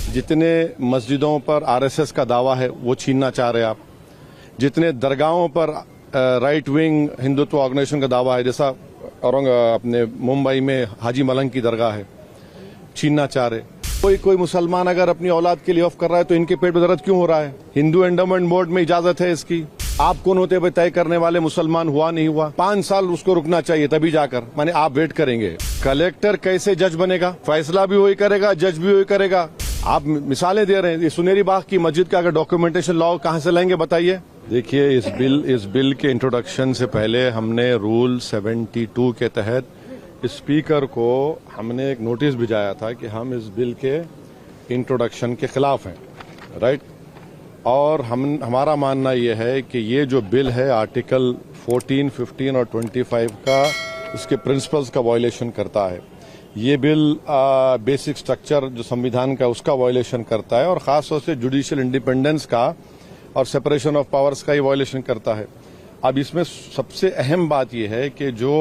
जितने मस्जिदों पर आरएसएस का दावा है वो छीनना चाह रहे हैं आप। जितने दरगाहों पर राइट विंग हिंदुत्व ऑर्गेनाइजेशन का दावा है, जैसा अपने मुंबई में हाजी मलंग की दरगाह है, छीनना चाह रहे। कोई मुसलमान अगर अपनी औलाद के लिए वक्फ कर रहा है तो इनके पेट में दर्द क्यों हो रहा है? हिंदू एंडोमेंट बोर्ड में इजाजत है इसकी। आप कौन होते हुए तय करने वाले मुसलमान हुआ नहीं हुआ? 5 साल उसको रुकना चाहिए तभी जाकर, माने आप वेट करेंगे। कलेक्टर कैसे जज बनेगा? फैसला भी वही करेगा, जज भी वही करेगा। आप मिसालें दे रहे हैं। ये सुनेरी बाग की मस्जिद का अगर डॉक्यूमेंटेशन लॉ कहां से लाएंगे बताइए। देखिए, इस बिल के इंट्रोडक्शन से पहले हमने रूल 72 के तहत स्पीकर को हमने एक नोटिस भिजाया था कि हम इस बिल के इंट्रोडक्शन के खिलाफ हैं, राइट। और हमारा मानना यह है कि ये जो बिल है आर्टिकल 14, 15 और 25 का उसके प्रिंसिपल्स का वायलेशन करता है। ये बिल बेसिक स्ट्रक्चर जो संविधान का उसका वायलेशन करता है और खास तौर से जुडिशियल इंडिपेंडेंस का और सेपरेशन ऑफ पावर्स का ये वायलेशन करता है। अब इसमें सबसे अहम बात यह है कि जो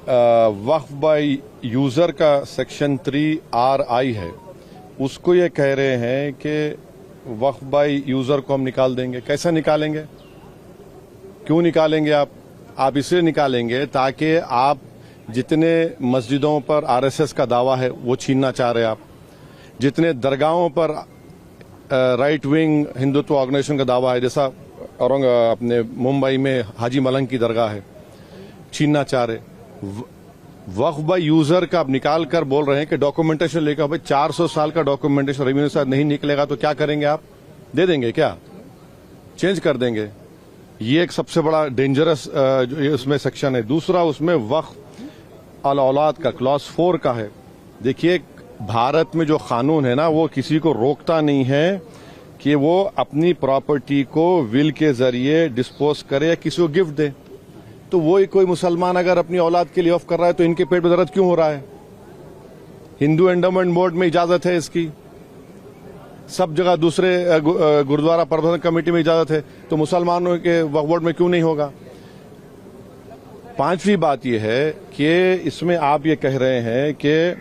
वक्फ बाय यूजर का सेक्शन 3RI है, उसको ये कह रहे हैं कि वक्फ बाय यूजर को हम निकाल देंगे। कैसे निकालेंगे? क्यों निकालेंगे आप इसलिए निकालेंगे ताकि आप जितने मस्जिदों पर आरएसएस का दावा है वो छीनना चाह रहे हैं आप। जितने दरगाहों पर राइट विंग हिंदुत्व ऑर्गेनाइजेशन का दावा है, जैसा अपने मुंबई में हाजी मलंग की दरगाह है, छीनना चाह रहे। वक्फ बाय यूजर का आप निकाल कर बोल रहे हैं कि डॉक्यूमेंटेशन लेकर, भाई 400 साल का डॉक्यूमेंटेशन रेवेन्यू से नहीं निकलेगा तो क्या करेंगे आप? दे देंगे क्या? चेंज कर देंगे? ये एक सबसे बड़ा डेंजरस उसमें सेक्शन है। दूसरा, उसमें वक्फ अल औलाद का क्लॉज 4 का है। देखिए, भारत में जो कानून है ना, वो किसी को रोकता नहीं है कि वो अपनी प्रॉपर्टी को विल के जरिए डिस्पोज करे या किसी को गिफ्ट दे। तो वो कोई मुसलमान अगर अपनी औलाद के लिए वक्फ कर रहा है तो इनके पेट में दर्द क्यों हो रहा है? हिंदू एंडोमेंट बोर्ड में इजाजत है इसकी, सब जगह दूसरे गुरुद्वारा प्रबंधन कमेटी में इजाजत है, तो मुसलमानों के वक्फ बोर्ड में क्यों नहीं होगा? 5वीं बात यह है कि इसमें आप ये कह रहे हैं कि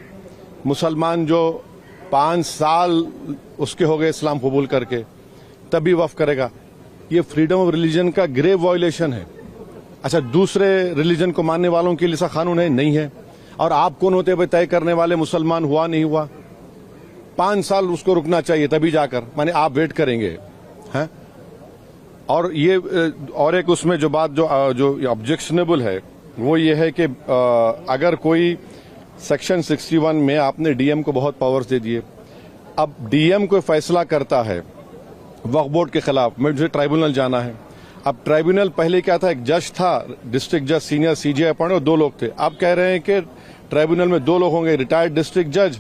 मुसलमान जो 5 साल उसके हो गए इस्लाम कबूल करके तभी वक्फ करेगा। ये फ्रीडम ऑफ रिलीजन का ग्रेव वायलेशन है। अच्छा, दूसरे रिलीजन को मानने वालों के लिए ऐसा कानून है? नहीं है। और आप कौन होते हुए तय करने वाले मुसलमान हुआ नहीं हुआ? 5 साल उसको रुकना चाहिए तभी जाकर, माने आप वेट करेंगे हैं। और ये और एक उसमें जो बात जो ऑब्जेक्शनेबल है वो ये है कि अगर कोई सेक्शन 61 में आपने डीएम को बहुत पावर्स दे दिए, अब डीएम कोई फैसला करता है वक्फ बोर्ड के खिलाफ, मुझे ट्राइब्यूनल जाना है। अब ट्राइब्यूनल पहले क्या था? एक जज था, डिस्ट्रिक्ट जज, सीनियर सीजे अपॉइंट, और 2 लोग थे। अब कह रहे हैं कि ट्राइब्यूनल में 2 लोग होंगे, रिटायर्ड डिस्ट्रिक्ट जज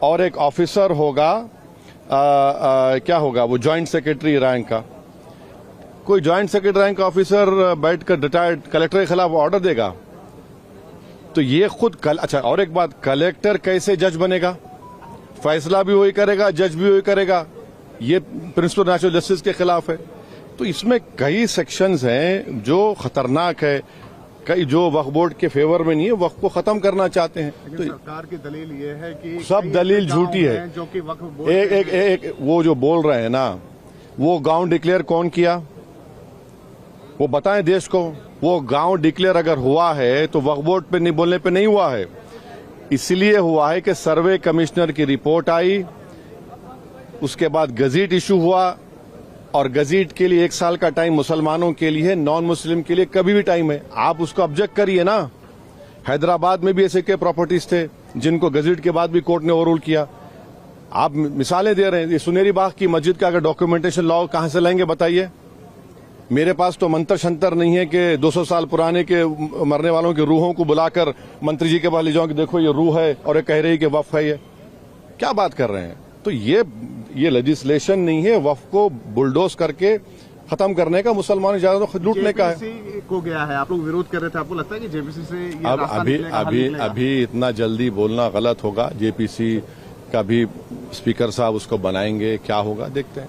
और एक ऑफिसर होगा। क्या होगा वो? ज्वाइंट सेक्रेटरी रैंक का। कोई ज्वाइंट सेक्रेटरी रैंक का ऑफिसर बैठकर रिटायर्ड कलेक्टर के खिलाफ ऑर्डर देगा? तो ये खुद अच्छा, और एक बात, कलेक्टर कैसे जज बनेगा? फैसला भी वही करेगा, जज भी वही करेगा। ये प्रिंसिपल नेचुरल जस्टिस के खिलाफ है। तो इसमें कई सेक्शंस हैं जो खतरनाक है, कई जो वक्फ बोर्ड के फेवर में नहीं है, वक्फ को खत्म करना चाहते हैं। तो सरकार की दलील ये है कि सब दलील झूठी है। जो कि वक्फ बोर्ड एक वो जो बोल रहे हैं ना, वो गांव डिक्लेयर कौन किया? वो बताएं देश को। वो गांव डिक्लेयर अगर हुआ है तो वक्फ बोर्ड पे नहीं बोलने पे नहीं हुआ है। इसलिए हुआ है कि सर्वे कमिश्नर की रिपोर्ट आई, उसके बाद गजीट इशू हुआ, और गजीट के लिए 1 साल का टाइम मुसलमानों के लिए, नॉन मुस्लिम के लिए कभी भी टाइम है। आप उसको ऑब्जेक्ट करिए ना। हैदराबाद में भी ऐसे के प्रॉपर्टीज थे जिनको गजीट के बाद भी कोर्ट ने ओवररूल किया। आप मिसालें दे रहे हैं। ये सुनेरी बाग की मस्जिद का अगर डॉक्यूमेंटेशन लॉ कहां से लाएंगे बताइए। मेरे पास तो मंत्र शंतर नहीं है कि 200 साल पुराने के मरने वालों की रूहों को बुलाकर मंत्री जी के पास ले जाऊं कि देखो ये रूह है और ये कह रही है कि वक्फ है। ये क्या बात कर रहे हैं? तो ये लेजिस्लेशन नहीं है वक्फ को बुलडोज करके खत्म करने का, मुसलमान इजाजत लूटने का है। को गया है, आप लोग विरोध कर रहे थे, आपको लगता है कि जेपीसी से ये अभी इतना जल्दी बोलना गलत होगा। जेपीसी का भी स्पीकर साहब उसको बनाएंगे, क्या होगा देखते हैं।